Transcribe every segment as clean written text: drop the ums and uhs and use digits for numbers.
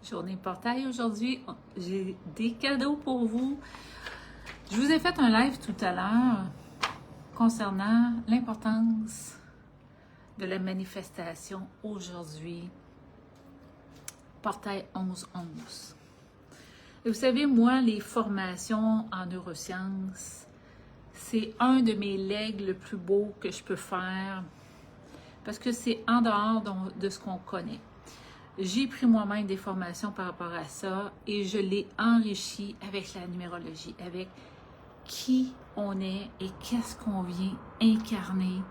Journée portail aujourd'hui. J'ai des cadeaux pour vous. Je vous ai fait un live tout à l'heure concernant l'importance de la manifestation aujourd'hui. Portail 11-11. Et vous savez, moi, les formations en neurosciences, c'est un de mes legs le plus beau que je peux faire parce que c'est en dehors de ce qu'on connaît. J'ai pris moi-même des formations par rapport à ça et je l'ai enrichi avec la numérologie, avec qui on est et qu'est-ce qu'on vient incarner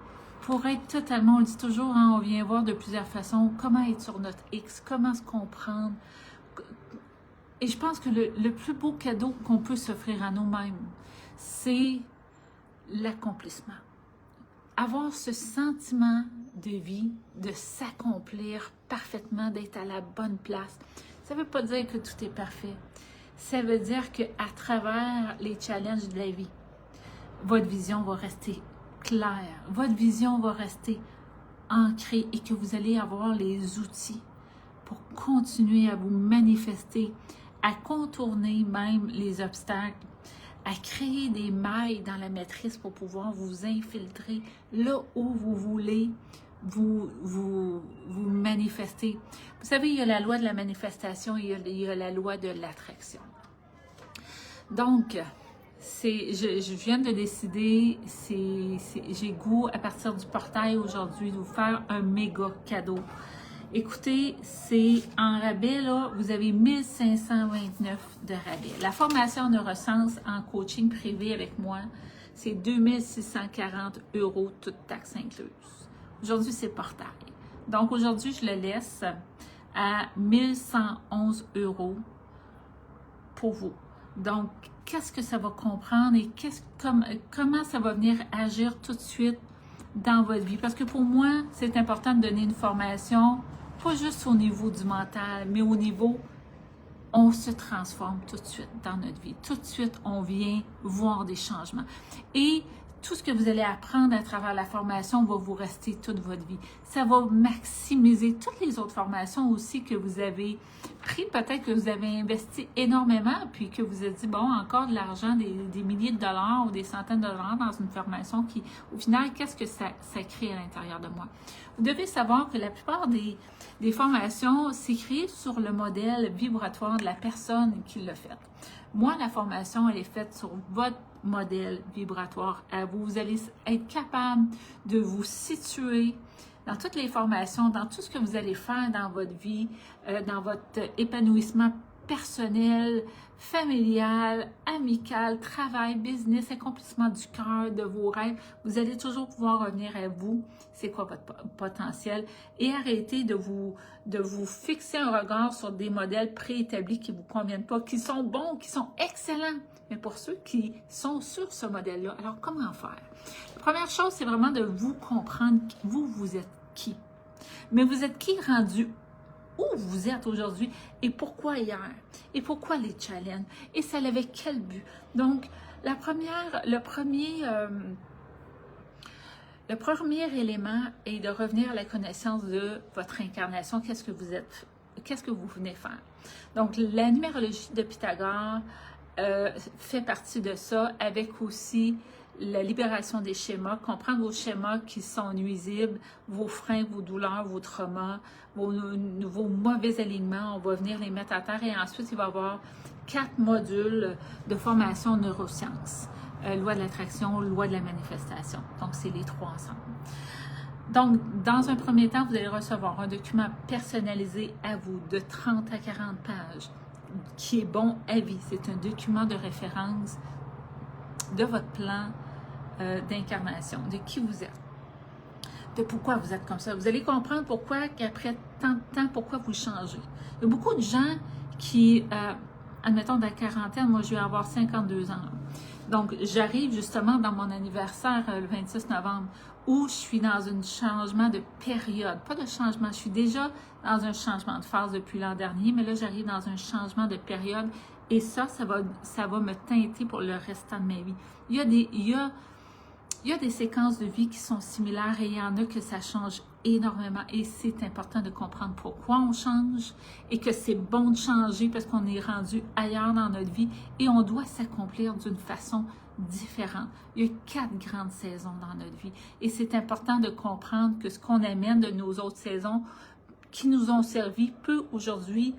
pour être totalement, on le dit toujours, hein, on vient voir de plusieurs façons comment être sur notre X, comment se comprendre. Et je pense que le plus beau cadeau qu'on peut s'offrir à nous-mêmes, c'est l'accomplissement. Avoir ce sentiment de vie, de s'accomplir parfaitement, d'être à la bonne place. Ça ne veut pas dire que tout est parfait. Ça veut dire qu'à travers les challenges de la vie, votre vision va rester claire, votre vision va rester ancrée et que vous allez avoir les outils pour continuer à vous manifester, à contourner même les obstacles, à créer des mailles dans la matrice pour pouvoir vous infiltrer là où vous voulez vous manifester. Vous savez, il y a la loi de la manifestation, il y a la loi de l'attraction. Donc, je viens de décider, j'ai goût à partir du portail aujourd'hui de vous faire un méga cadeau. Écoutez, c'est en rabais, là, vous avez 1529 de rabais. La formation en neurosciences en coaching privé avec moi, c'est 2640 €, toute taxe incluse. Aujourd'hui, c'est portail. Donc, aujourd'hui, je le laisse à 1111 € pour vous. Donc, qu'est-ce que ça va comprendre et comment ça va venir agir tout de suite dans votre vie? Parce que pour moi, c'est important de donner une formation pas juste au niveau du mental, mais au niveau, on se transforme tout de suite dans notre vie. Tout de suite, on vient voir des changements. Et tout ce que vous allez apprendre à travers la formation va vous rester toute votre vie. Ça va maximiser toutes les autres formations aussi que vous avez pris. Peut-être que vous avez investi énormément, puis que vous avez dit, bon, encore de l'argent, des milliers de dollars ou des centaines de dollars dans une formation qui, au final, qu'est-ce que ça crée à l'intérieur de moi? Vous devez savoir que la plupart des formations s'écrivent sur le modèle vibratoire de la personne qui l'a faite. Moi, la formation, elle est faite sur votre modèle vibratoire à vous. Vous allez être capable de vous situer dans toutes les formations, dans tout ce que vous allez faire dans votre vie, dans votre épanouissement personnel, familial, amical, travail, business, accomplissement du cœur, de vos rêves. Vous allez toujours pouvoir revenir à vous, c'est quoi votre potentiel, et arrêter de vous fixer un regard sur des modèles préétablis qui ne vous conviennent pas, qui sont bons, qui sont excellents, mais pour ceux qui sont sur ce modèle-là. Alors, comment faire? La première chose, c'est vraiment de vous comprendre, vous êtes qui? Mais vous êtes qui rendu où vous êtes aujourd'hui et pourquoi hier et pourquoi les challenges et ça avait quel but. Donc, le premier élément est de revenir à la connaissance de votre incarnation. Qu'est-ce que vous êtes? Qu'est-ce que vous venez faire? Donc, la numérologie de Pythagore fait partie de ça, avec aussi la libération des schémas, comprendre vos schémas qui sont nuisibles, vos freins, vos douleurs, vos traumas, vos mauvais alignements, on va venir les mettre à terre et ensuite il va y avoir 4 modules de formation en neurosciences. Loi de l'attraction, loi de la manifestation. Donc, c'est les 3 ensemble. Donc, dans un premier temps, vous allez recevoir un document personnalisé à vous de 30 à 40 pages qui est bon à vie. C'est un document de référence de votre plan d'incarnation, de qui vous êtes, de pourquoi vous êtes comme ça. Vous allez comprendre pourquoi, qu'après tant de temps, pourquoi vous changez. Il y a beaucoup de gens qui, admettons, dans la quarantaine, moi je vais avoir 52 ans. Donc, j'arrive justement dans mon anniversaire le 26 novembre, où je suis dans un changement de période, pas de changement, je suis déjà dans un changement de phase depuis l'an dernier, mais là, j'arrive dans un changement de période et ça va me teinter pour le restant de ma vie. Il y a des séquences de vie qui sont similaires et il y en a que ça change énormément et c'est important de comprendre pourquoi on change et que c'est bon de changer parce qu'on est rendu ailleurs dans notre vie et on doit s'accomplir d'une façon différente. Il y a 4 grandes saisons dans notre vie et c'est important de comprendre que ce qu'on amène de nos autres saisons qui nous ont servi peut aujourd'hui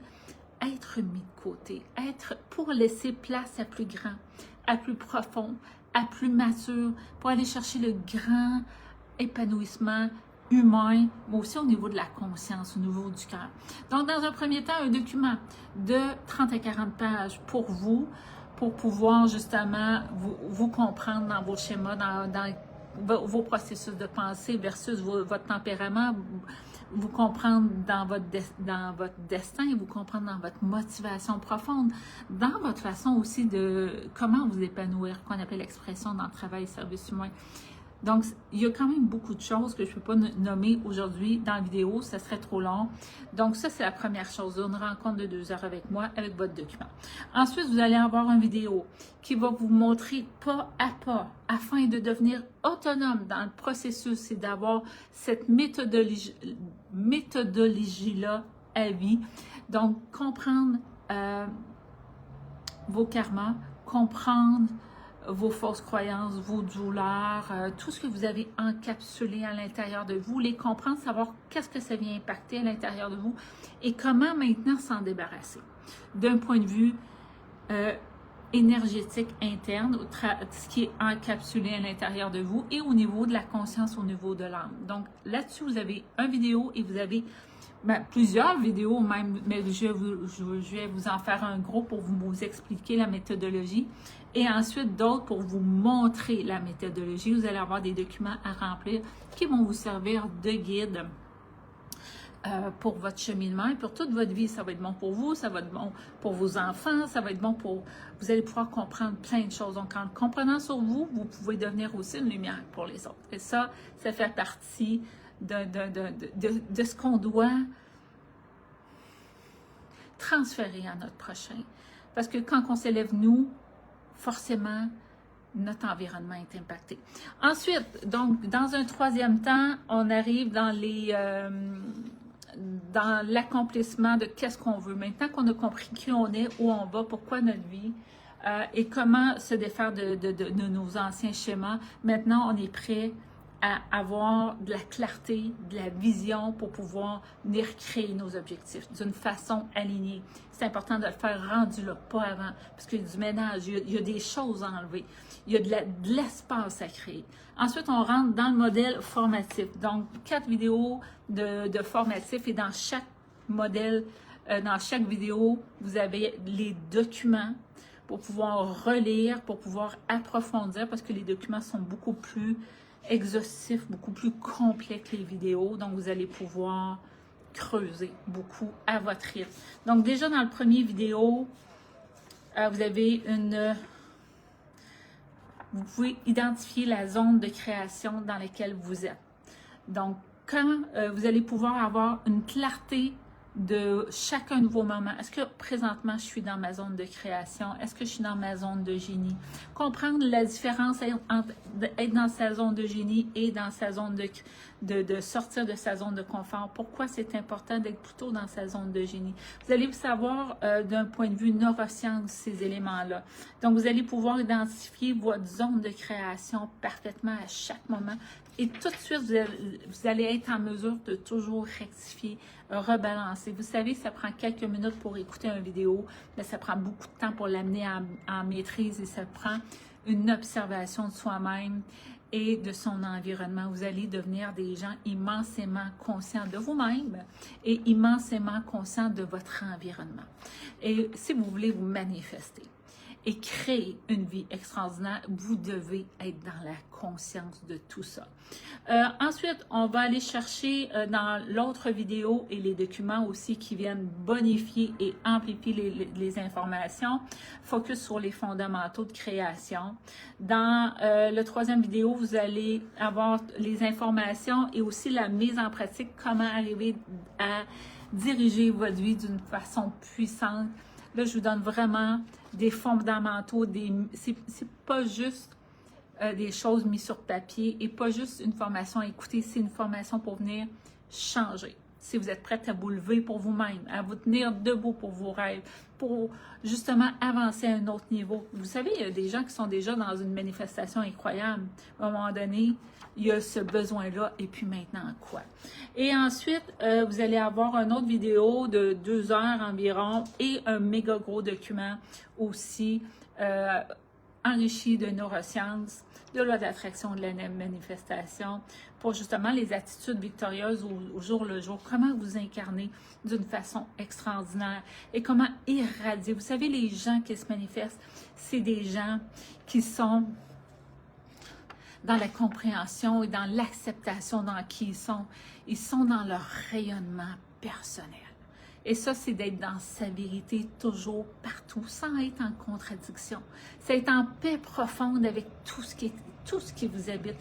être mis de côté, être pour laisser place à plus grand, à plus profond, à plus mature, pour aller chercher le grand épanouissement humain, mais aussi au niveau de la conscience, au niveau du cœur. Donc, dans un premier temps, un document de 30 à 40 pages pour vous, pour pouvoir justement vous comprendre dans vos schémas, dans vos processus de pensée versus votre tempérament, vous comprendre dans votre destin, vous comprendre dans votre motivation profonde, dans votre façon aussi de comment vous épanouir, qu'on appelle l'expression dans le travail et service humain. Donc, il y a quand même beaucoup de choses que je ne peux pas nommer aujourd'hui dans la vidéo, ça serait trop long. Donc, ça, c'est la première chose, une rencontre de 2 heures avec moi, avec votre document. Ensuite, vous allez avoir une vidéo qui va vous montrer pas à pas, afin de devenir autonome dans le processus et d'avoir cette méthodologie-là à vie. Donc, comprendre vos karmas, comprendre vos fausses croyances, vos douleurs, tout ce que vous avez encapsulé à l'intérieur de vous, les comprendre, savoir qu'est-ce que ça vient impacter à l'intérieur de vous et comment maintenant s'en débarrasser. D'un point de vue énergétique interne, ce qui est encapsulé à l'intérieur de vous et au niveau de la conscience, au niveau de l'âme. Donc là-dessus, vous avez une vidéo et vous avez plusieurs vidéos même, mais je vais vous en faire un gros pour vous expliquer la méthodologie et ensuite d'autres pour vous montrer la méthodologie. Vous allez avoir des documents à remplir qui vont vous servir de guide pour votre cheminement et pour toute votre vie. Ça va être bon pour vous, ça va être bon pour vos enfants, ça va être bon pour... Vous allez pouvoir comprendre plein de choses. Donc, en comprenant sur vous, vous pouvez devenir aussi une lumière pour les autres. Et ça fait partie de ce qu'on doit transférer à notre prochain. Parce que quand on s'élève, nous, forcément, notre environnement est impacté. Ensuite, donc, dans un troisième temps, on arrive dans l'accomplissement de qu'est-ce qu'on veut. Maintenant qu'on a compris qui on est, où on va, pourquoi notre vie, et comment se défaire de nos anciens schémas, maintenant on est prêt à avoir de la clarté, de la vision pour pouvoir venir créer nos objectifs d'une façon alignée. C'est important de le faire rendu là, pas avant, parce qu'il y a du ménage, il y a des choses à enlever, il y a de l'espace à créer. Ensuite, on rentre dans le modèle formatif. Donc, 4 vidéos de formatif et dans chaque modèle, dans chaque vidéo, vous avez les documents pour pouvoir relire, pour pouvoir approfondir, parce que les documents sont beaucoup plus exhaustifs, beaucoup plus complets que les vidéos. Donc, vous allez pouvoir creuser beaucoup à votre rythme. Donc, déjà dans le premier vidéo, vous avez vous pouvez identifier la zone de création dans laquelle vous êtes. Donc, quand vous allez pouvoir avoir une clarté de chacun de vos moments. Est-ce que présentement, je suis dans ma zone de création? Est-ce que je suis dans ma zone de génie? Comprendre la différence entre être dans sa zone de génie et dans sa zone de sortir de sa zone de confort. Pourquoi c'est important d'être plutôt dans sa zone de génie? Vous allez savoir d'un point de vue neurosciences ces éléments-là. Donc, vous allez pouvoir identifier votre zone de création parfaitement à chaque moment. Et tout de suite, vous allez être en mesure de toujours rectifier, rebalancer. Vous savez, ça prend quelques minutes pour écouter une vidéo, mais ça prend beaucoup de temps pour l'amener en maîtrise et ça prend une observation de soi-même et de son environnement. Vous allez devenir des gens immensément conscients de vous-même et immensément conscients de votre environnement. Et si vous voulez vous manifester et créer une vie extraordinaire, vous devez être dans la conscience de tout ça. Ensuite, on va aller chercher dans l'autre vidéo et les documents aussi qui viennent bonifier et amplifier les informations. Focus sur les fondamentaux de création. Dans le troisième vidéo, vous allez avoir les informations et aussi la mise en pratique, comment arriver à diriger votre vie d'une façon puissante. Là, je vous donne vraiment des fondamentaux, c'est pas juste des choses mises sur papier et pas juste une formation à écouter, c'est une formation pour venir changer. Si vous êtes prête à vous lever pour vous-même, à vous tenir debout pour vos rêves, pour justement avancer à un autre niveau. Vous savez, il y a des gens qui sont déjà dans une manifestation incroyable. À un moment donné, il y a ce besoin-là, et puis maintenant quoi? Et ensuite, vous allez avoir une autre vidéo de 2 heures environ et un méga gros document aussi enrichi de neurosciences, de loi d'attraction, de la manifestation, pour justement les attitudes victorieuses au jour le jour, comment vous incarnez d'une façon extraordinaire et comment irradier. Vous savez, les gens qui se manifestent, c'est des gens qui sont dans la compréhension et dans l'acceptation dans qui ils sont. Ils sont dans leur rayonnement personnel. Et ça, c'est d'être dans sa vérité toujours, partout, sans être en contradiction. C'est être en paix profonde avec tout ce qui vous habite.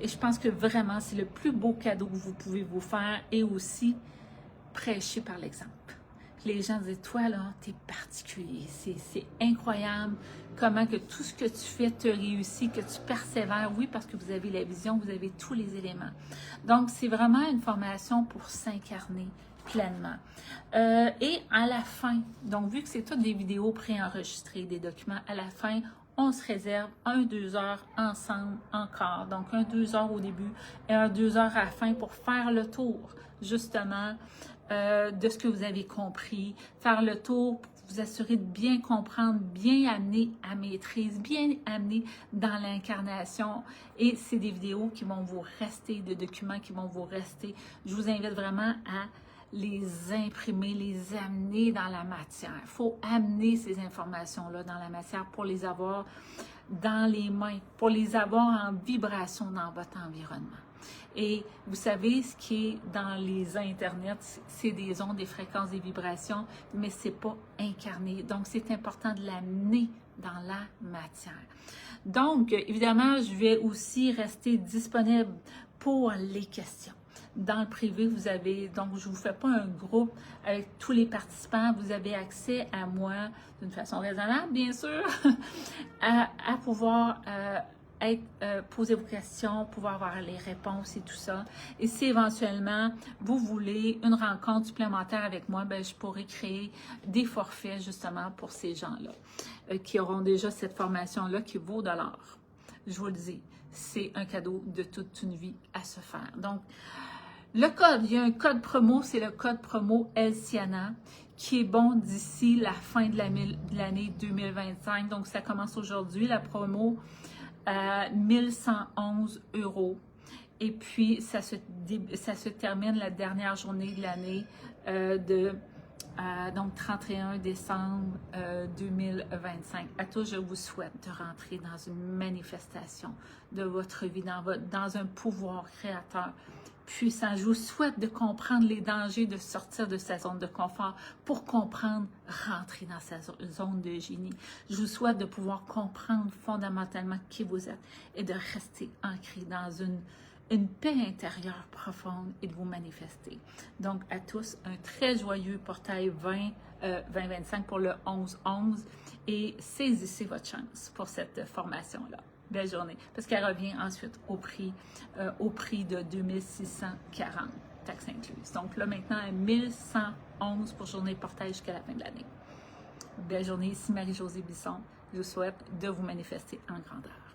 Et je pense que vraiment, c'est le plus beau cadeau que vous pouvez vous faire et aussi prêcher par l'exemple. Les gens disent, toi là, t'es particulier, c'est incroyable comment que tout ce que tu fais te réussit, que tu persévères, oui, parce que vous avez la vision, vous avez tous les éléments. Donc, c'est vraiment une formation pour s'incarner pleinement. Et à la fin, donc vu que c'est toutes des vidéos préenregistrées, des documents, à la fin, on se réserve 1-2 heures ensemble encore. Donc, 1-2 heures au début et 1-2 heures à la fin pour faire le tour, justement, de ce que vous avez compris, faire le tour pour vous assurer de bien comprendre, bien amener à maîtrise, bien amener dans l'incarnation. Et c'est des vidéos qui vont vous rester, des documents qui vont vous rester. Je vous invite vraiment à les imprimer, les amener dans la matière. Il faut amener ces informations-là dans la matière pour les avoir dans les mains, pour les avoir en vibration dans votre environnement. Et vous savez, ce qui est dans les internets, c'est des ondes, des fréquences, des vibrations, mais ce n'est pas incarné. Donc, c'est important de l'amener dans la matière. Donc, évidemment, je vais aussi rester disponible pour les questions. Dans le privé, vous avez, donc je ne vous fais pas un groupe avec tous les participants, vous avez accès à moi d'une façon raisonnable, bien sûr, à pouvoir poser vos questions, pouvoir avoir les réponses et tout ça. Et si éventuellement vous voulez une rencontre supplémentaire avec moi, ben, je pourrais créer des forfaits justement pour ces gens-là qui auront déjà cette formation-là qui vaut de l'or. Je vous le dis, c'est un cadeau de toute une vie à se faire. Donc, le code, il y a un code promo, c'est le code promo Elsiana qui est bon d'ici la fin de l'année 2025. Donc, ça commence aujourd'hui, la promo, 1111 €. Et puis, ça se termine la dernière journée de l'année donc 31 décembre 2025. À tous, je vous souhaite de rentrer dans une manifestation de votre vie, dans un pouvoir créateur puissant. Je vous souhaite de comprendre les dangers de sortir de sa zone de confort pour comprendre, rentrer dans sa zone de génie. Je vous souhaite de pouvoir comprendre fondamentalement qui vous êtes et de rester ancré dans une paix intérieure profonde et de vous manifester. Donc, à tous, un très joyeux portail 2025 pour le 11-11 et saisissez votre chance pour cette formation-là. Belle journée, parce qu'elle revient ensuite au prix de 2640, taxes incluses. Donc là, maintenant, à 1111 pour journée portail jusqu'à la fin de l'année. Belle journée, ici Marie-Josée Bisson. Je vous souhaite de vous manifester en grandeur.